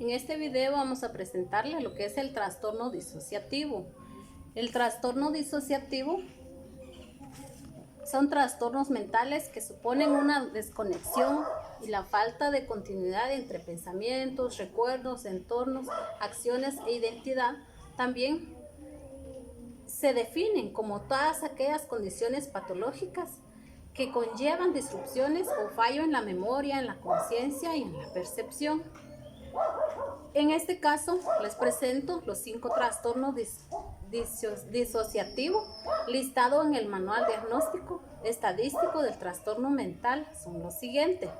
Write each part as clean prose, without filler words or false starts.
En este video vamos a presentarle lo que es el trastorno disociativo. El trastorno disociativo son trastornos mentales que suponen una desconexión y la falta de continuidad entre pensamientos, recuerdos, entornos, acciones e identidad. También se definen como todas aquellas condiciones patológicas que conllevan disrupciones o fallo en la memoria, en la conciencia y en la percepción. En este caso, les presento los 5 trastornos disociativos listados en el Manual Diagnóstico Estadístico del Trastorno Mental. Son los siguientes.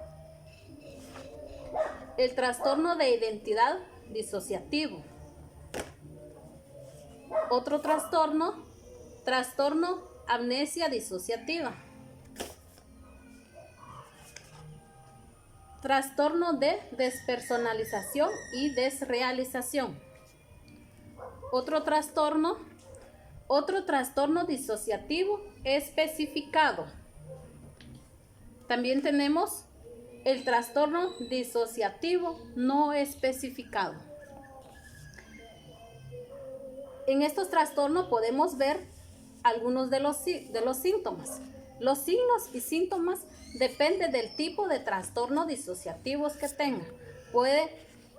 El trastorno de identidad disociativo. Otro trastorno amnesia disociativa. Trastorno de despersonalización y desrealización. Otro trastorno disociativo especificado. También tenemos el trastorno disociativo no especificado. En estos trastornos podemos ver algunos de los síntomas. Los signos y síntomas dependen del tipo de trastorno disociativos que tenga,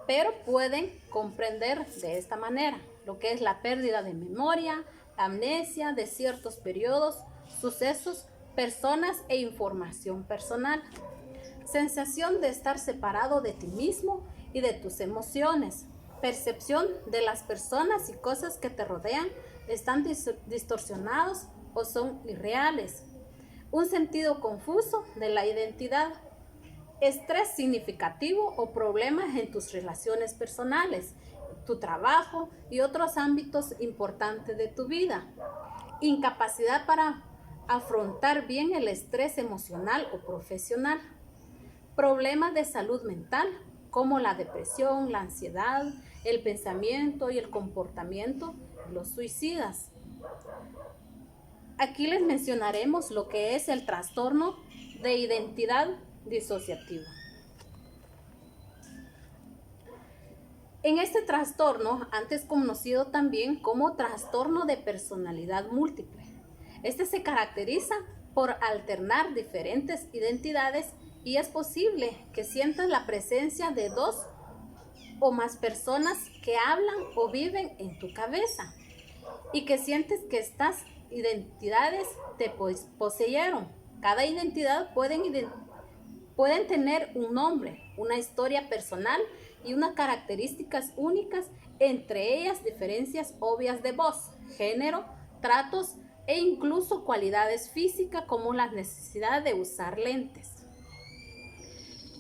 pero pueden comprender de esta manera lo que es la pérdida de memoria, la amnesia de ciertos periodos, sucesos, personas e información personal. Sensación de estar separado de ti mismo y de tus emociones. Percepción de las personas y cosas que te rodean están distorsionados o son irreales. Un sentido confuso de la identidad. Estrés significativo o problemas en tus relaciones personales, tu trabajo y otros ámbitos importantes de tu vida. Incapacidad para afrontar bien el estrés emocional o profesional. Problemas de salud mental como la depresión, la ansiedad, el pensamiento y el comportamiento, los suicidas. Aquí les mencionaremos lo que es el trastorno de identidad disociativa. En este trastorno, antes conocido también como trastorno de personalidad múltiple, este se caracteriza por alternar diferentes identidades y es posible que sientas la presencia de 2 o más personas que hablan o viven en tu cabeza y que sientes que estas identidades te poseyeron. Cada identidad pueden tener un nombre, una historia personal y unas características únicas, entre ellas diferencias obvias de voz, género, tratos e incluso cualidades físicas como la necesidad de usar lentes.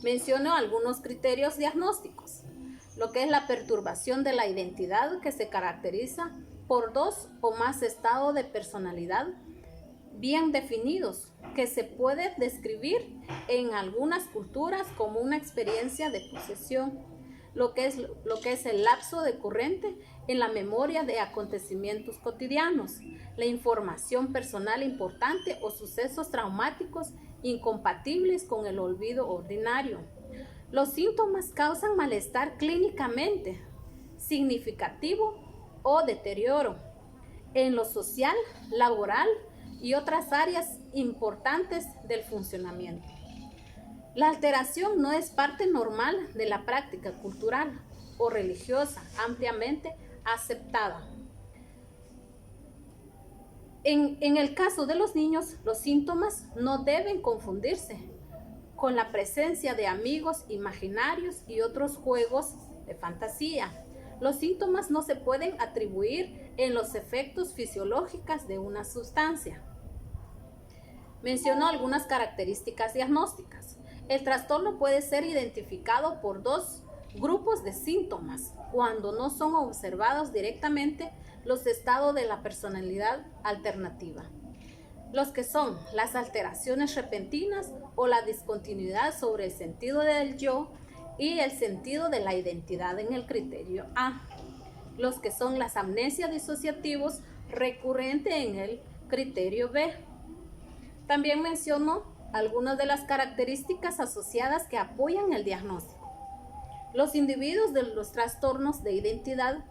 Menciono algunos criterios diagnósticos. Lo que es la perturbación de la identidad, que se caracteriza por 2 o más estados de personalidad bien definidos, que se puede describir en algunas culturas como una experiencia de posesión, lo que es el lapso recurrente en la memoria de acontecimientos cotidianos, la información personal importante o sucesos traumáticos incompatibles con el olvido ordinario. Los síntomas causan malestar clínicamente significativo o deterioro en lo social, laboral y otras áreas importantes del funcionamiento. La alteración no es parte normal de la práctica cultural o religiosa ampliamente aceptada. En el caso de los niños, los síntomas no deben confundirse con la presencia de amigos imaginarios y otros juegos de fantasía. Los síntomas no se pueden atribuir en los efectos fisiológicos de una sustancia. Menciono algunas características diagnósticas. El trastorno puede ser identificado por 2 grupos de síntomas cuando no son observados directamente los estados de la personalidad alternativa. Los que son las alteraciones repentinas o la discontinuidad sobre el sentido del yo y el sentido de la identidad en el criterio A. Los que son las amnesias disociativos recurrentes en el criterio B. También menciono algunas de las características asociadas que apoyan el diagnóstico. Los individuos de los trastornos de identidad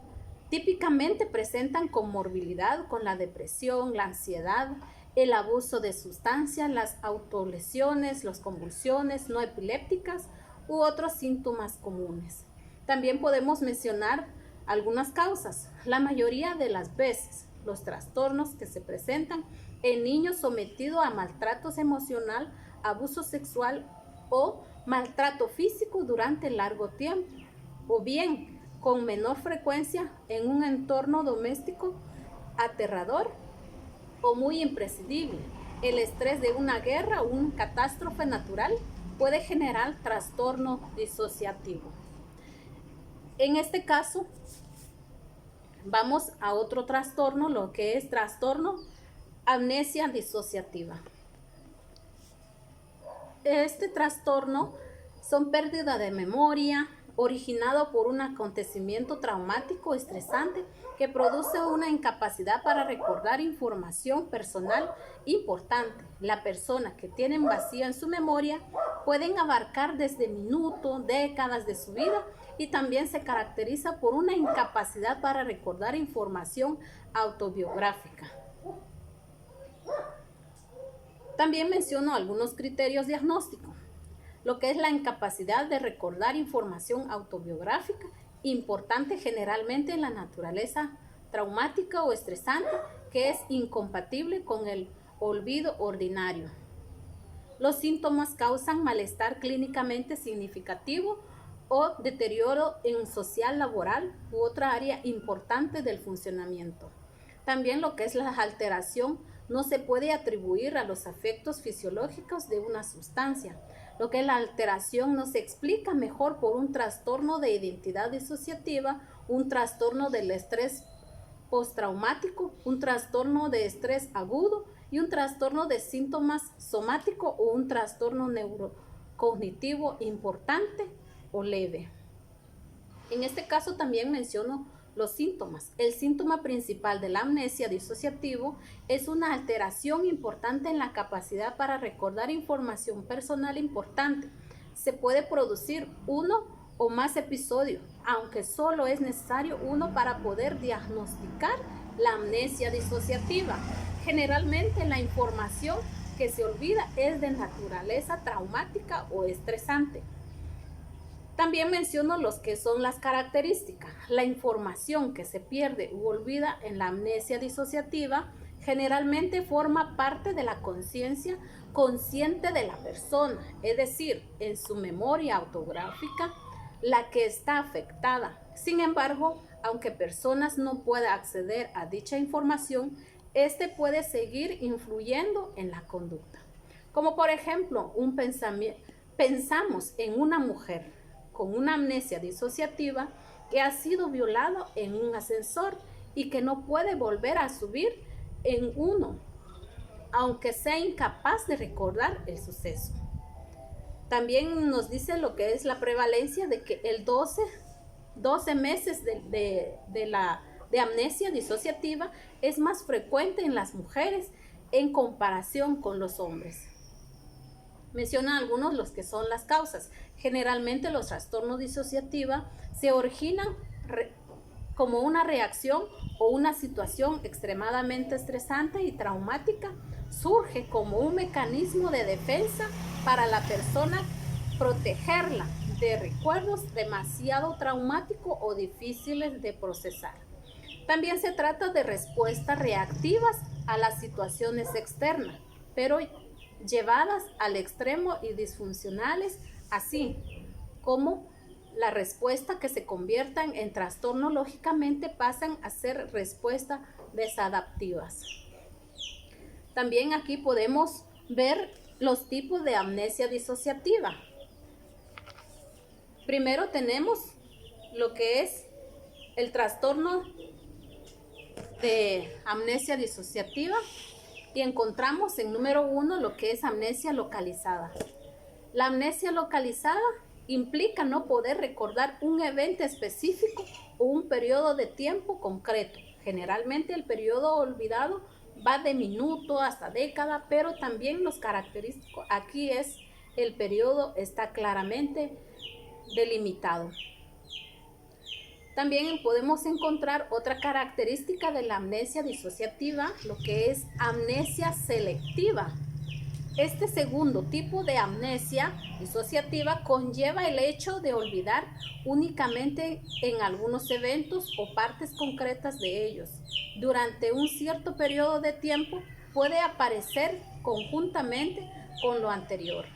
típicamente presentan comorbilidad con la depresión, la ansiedad, el abuso de sustancias, las autolesiones, las convulsiones no epilépticas u otros síntomas comunes. También podemos mencionar algunas causas. La mayoría de las veces, los trastornos que se presentan en niños sometidos a maltrato emocional, abuso sexual o maltrato físico durante largo tiempo, o bien con menor frecuencia en un entorno doméstico aterrador o muy imprescindible. El estrés de una guerra o una catástrofe natural puede generar trastorno disociativo. En este caso, vamos a otro trastorno, lo que es trastorno amnesia disociativa. Este trastorno son pérdida de memoria originado por un acontecimiento traumático estresante que produce una incapacidad para recordar información personal importante. La persona que tiene vacío en su memoria pueden abarcar desde minutos, décadas de su vida y también se caracteriza por una incapacidad para recordar información autobiográfica. También menciono algunos criterios diagnósticos, lo que es la incapacidad de recordar información autobiográfica, importante generalmente en la naturaleza traumática o estresante, que es incompatible con el olvido ordinario. Los síntomas causan malestar clínicamente significativo o deterioro en social, laboral u otra área importante del funcionamiento. También lo que es la alteración no se puede atribuir a los efectos fisiológicos de una sustancia. Lo que es la alteración no se explica mejor por un trastorno de identidad disociativa, un trastorno del estrés postraumático, un trastorno de estrés agudo y un trastorno de síntomas somático o un trastorno neurocognitivo importante o leve. En este caso también menciono los síntomas. El síntoma principal de la amnesia disociativo es una alteración importante en la capacidad para recordar información personal importante. Se puede producir uno o más episodios, aunque solo es necesario uno para poder diagnosticar la amnesia disociativa. Generalmente la información que se olvida es de naturaleza traumática o estresante. También menciono los que son las características. La información que se pierde u olvida en la amnesia disociativa generalmente forma parte de la conciencia consciente de la persona, es decir, en su memoria autográfica, la que está afectada. Sin embargo, aunque personas no puedan acceder a dicha información, este puede seguir influyendo en la conducta. Como por ejemplo, pensamos en una mujer con una amnesia disociativa que ha sido violado en un ascensor y que no puede volver a subir en uno, aunque sea incapaz de recordar el suceso. También nos dice lo que es la prevalencia de que el 12 meses de amnesia disociativa es más frecuente en las mujeres en comparación con los hombres. Menciona algunos los que son las causas. Generalmente los trastornos disociativos se originan como una reacción o una situación extremadamente estresante y traumática. Surge como un mecanismo de defensa para la persona, protegerla de recuerdos demasiado traumáticos o difíciles de procesar. También se trata de respuestas reactivas a las situaciones externas, pero llevadas al extremo y disfuncionales, así como la respuesta que se conviertan en trastorno lógicamente pasan a ser respuestas desadaptivas. También aquí podemos ver los tipos de amnesia disociativa. Primero tenemos lo que es el trastorno de amnesia disociativa y encontramos en número 1 lo que es amnesia localizada. La amnesia localizada implica no poder recordar un evento específico o un periodo de tiempo concreto. Generalmente el periodo olvidado va de minuto hasta década, pero también los característicos aquí es el periodo está claramente delimitado. También podemos encontrar otra característica de la amnesia disociativa, lo que es amnesia selectiva. Este segundo tipo de amnesia disociativa conlleva el hecho de olvidar únicamente en algunos eventos o partes concretas de ellos. Durante un cierto periodo de tiempo puede aparecer conjuntamente con lo anterior.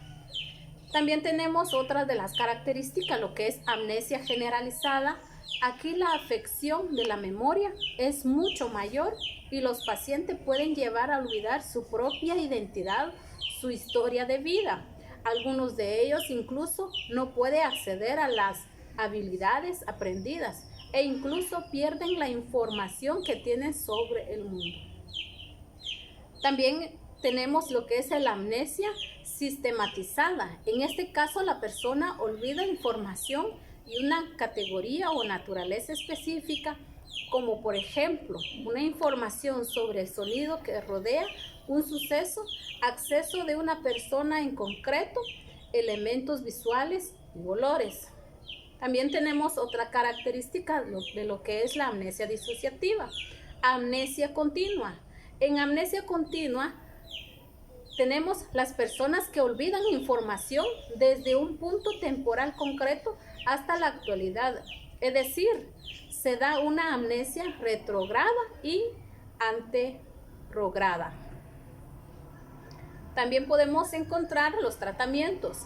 También tenemos otra de las características, lo que es amnesia generalizada. Aquí la afección de la memoria es mucho mayor y los pacientes pueden llevar a olvidar su propia identidad, su historia de vida. Algunos de ellos incluso no pueden acceder a las habilidades aprendidas e incluso pierden la información que tienen sobre el mundo. También tenemos lo que es la amnesia sistematizada. En este caso, la persona olvida información y una categoría o naturaleza específica, como por ejemplo, una información sobre el sonido que rodea un suceso, acceso de una persona en concreto, elementos visuales u olores. También tenemos otra característica de lo que es la amnesia disociativa, amnesia continua. En amnesia continua tenemos las personas que olvidan información desde un punto temporal concreto hasta la actualidad. Es decir, se da una amnesia retrograda y anterograda. También podemos encontrar los tratamientos.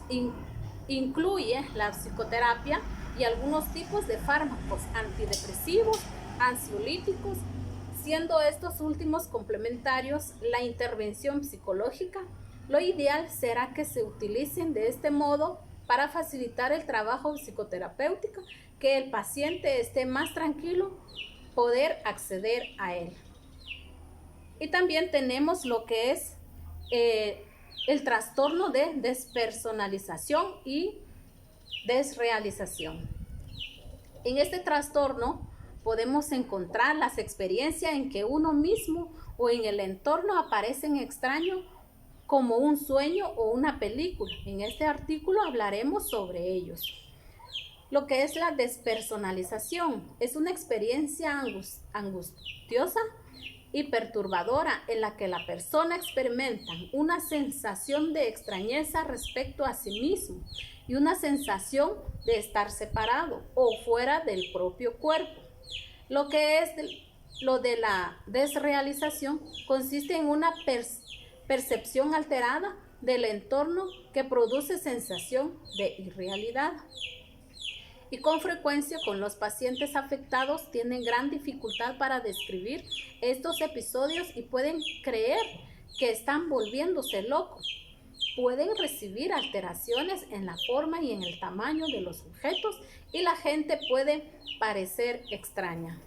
Incluye la psicoterapia y algunos tipos de fármacos antidepresivos, ansiolíticos, siendo estos últimos complementarios la intervención psicológica. Lo ideal será que se utilicen de este modo para facilitar el trabajo psicoterapéutico, que el paciente esté más tranquilo, poder acceder a él. Y también tenemos lo que es el trastorno de despersonalización y desrealización. En este trastorno podemos encontrar las experiencias en que uno mismo o en el entorno aparecen extraños como un sueño o una película. En este artículo hablaremos sobre ellos. Lo que es la despersonalización es una experiencia angustiosa y perturbadora en la que la persona experimenta una sensación de extrañeza respecto a sí mismo y una sensación de estar separado o fuera del propio cuerpo. Lo que es lo de la desrealización consiste en una percepción alterada del entorno que produce sensación de irrealidad. Y con frecuencia con los pacientes afectados tienen gran dificultad para describir estos episodios y pueden creer que están volviéndose locos. Pueden recibir alteraciones en la forma y en el tamaño de los objetos y la gente puede parecer extraña.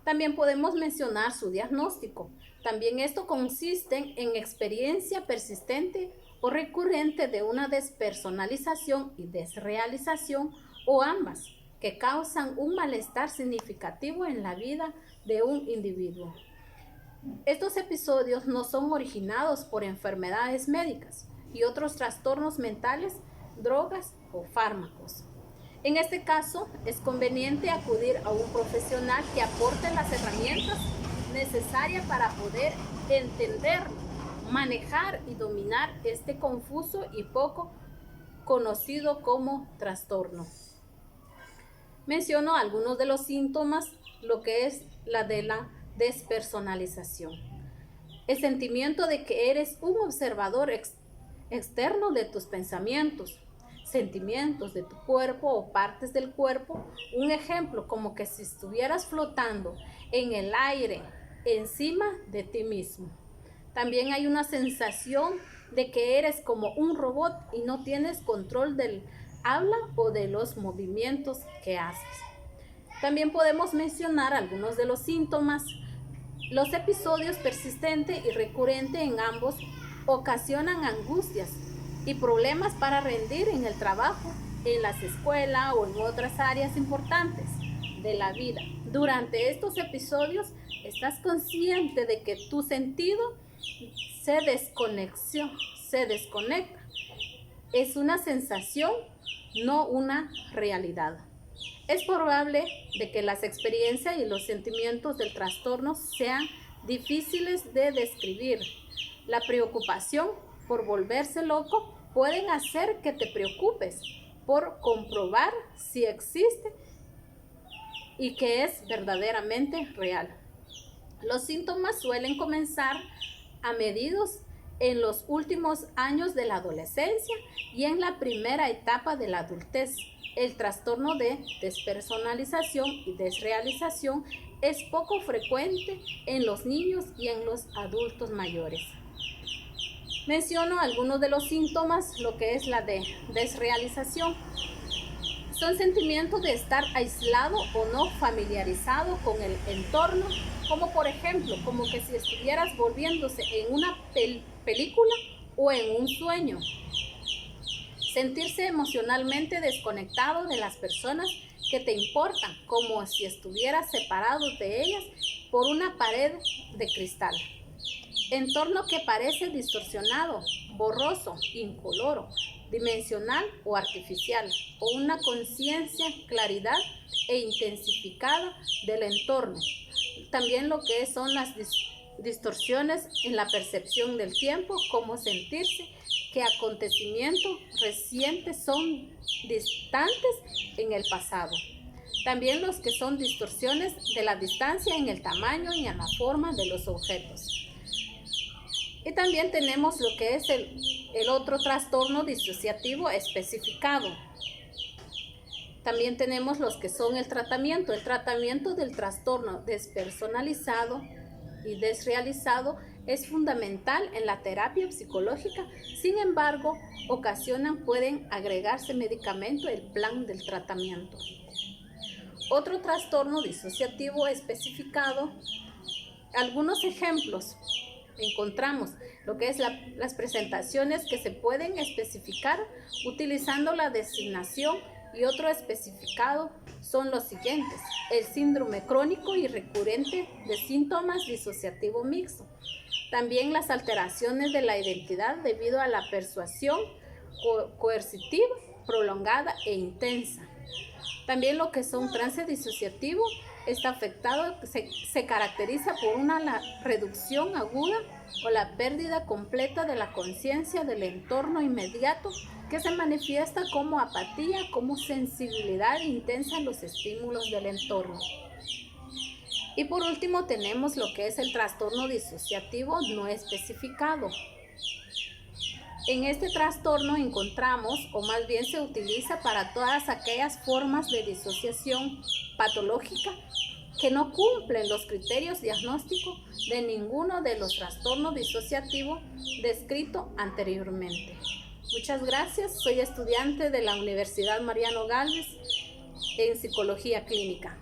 También podemos mencionar su diagnóstico. También esto consiste en experiencia persistente o recurrente de una despersonalización y desrealización o ambas, que causan un malestar significativo en la vida de un individuo. Estos episodios no son originados por enfermedades médicas y otros trastornos mentales, drogas o fármacos. En este caso, es conveniente acudir a un profesional que aporte las herramientas necesarias para poder entender, manejar y dominar este confuso y poco conocido como trastorno. Menciono algunos de los síntomas, lo que es la de la despersonalización. El sentimiento de que eres un observador externo de tus pensamientos, sentimientos de tu cuerpo o partes del cuerpo. Un ejemplo, como que si estuvieras flotando en el aire encima de ti mismo. También hay una sensación de que eres como un robot y no tienes control del habla o de los movimientos que haces. También podemos mencionar algunos de los síntomas. Los episodios persistentes y recurrentes en ambos ocasionan angustias y problemas para rendir en el trabajo, en las escuelas o en otras áreas importantes de la vida. Durante estos episodios estás consciente de que tu sentido se desconecta. Es una sensación no una realidad. Es probable de que las experiencias y los sentimientos del trastorno sean difíciles de describir. La preocupación por volverse loco pueden hacer que te preocupes por comprobar si existe y que es verdaderamente real. Los síntomas suelen comenzar a mediados en los últimos años de la adolescencia y en la primera etapa de la adultez. El trastorno de despersonalización y desrealización es poco frecuente en los niños y en los adultos mayores. Menciono algunos de los síntomas, lo que es la desrealización. Son sentimientos de estar aislado o no familiarizado con el entorno, como por ejemplo, como que si estuvieras volviéndose en una película o en un sueño. Sentirse emocionalmente desconectado de las personas que te importan, como si estuvieras separado de ellas por una pared de cristal. Entorno que parece distorsionado, borroso, incoloro, dimensional o artificial, o una conciencia, claridad e intensificada del entorno. También lo que son las distorsiones en la percepción del tiempo, como sentirse que acontecimientos recientes son distantes en el pasado. También los que son distorsiones de la distancia en el tamaño y en la forma de los objetos. Y también tenemos lo que es el otro trastorno disociativo especificado. También tenemos los que son el tratamiento del trastorno despersonalizado y desrealizado es fundamental en la terapia psicológica. Sin embargo, pueden agregarse medicamentos al plan del tratamiento. Otro trastorno disociativo especificado, algunos ejemplos. Encontramos lo que es las presentaciones que se pueden especificar utilizando la designación, y otro especificado son los siguientes: el síndrome crónico y recurrente de síntomas disociativo mixto. También las alteraciones de la identidad debido a la persuasión coercitiva prolongada e intensa. También lo que son trance disociativo está afectado, se caracteriza por una reducción aguda o la pérdida completa de la conciencia del entorno inmediato, que se manifiesta como apatía, como sensibilidad intensa a los estímulos del entorno. Y por último tenemos lo que es el trastorno disociativo no especificado. En este trastorno encontramos, o más bien se utiliza para todas aquellas formas de disociación patológica que no cumplen los criterios diagnósticos de ninguno de los trastornos disociativos descritos anteriormente. Muchas gracias, soy estudiante de la Universidad Mariano Gálvez en Psicología Clínica.